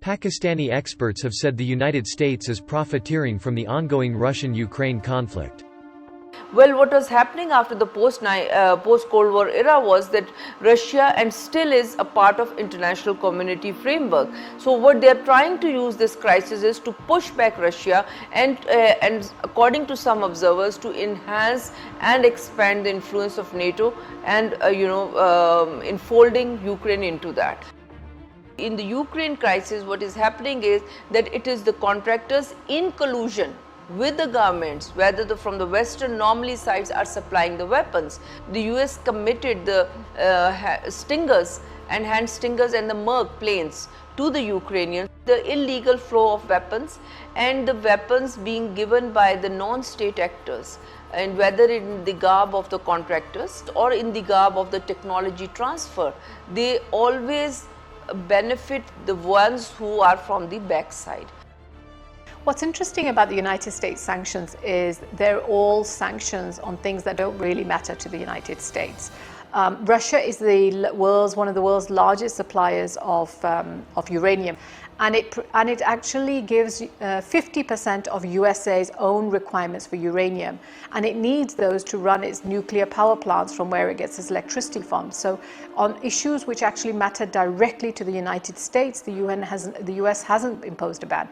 Pakistani experts have said the United States is profiteering from the ongoing Russian-Ukraine conflict. Well, what was happening after the post-Cold War era was that Russia and still is a part of international community framework. So what they are trying to use this crisis is to push back Russia and according to some observers, to enhance and expand the influence of NATO and enfolding Ukraine into that. In the Ukraine crisis, what is happening is that it is the contractors in collusion with the governments, whether from the Western normally sides are supplying the weapons. The US committed the Stingers and hand Stingers and the Merc planes to the Ukrainians. The illegal flow of weapons and the weapons being given by the non-state actors, and whether in the garb of the contractors or in the garb of the technology transfer, they always benefit the ones who are from the backside. What's interesting about the United States sanctions is they're all sanctions on things that don't really matter to the United States. Russia is one of the world's largest suppliers of uranium, and it actually gives 50% of USA's own requirements for uranium, and it needs those to run its nuclear power plants from where it gets its electricity from. So on issues which actually matter directly to the United States, the US hasn't imposed a ban.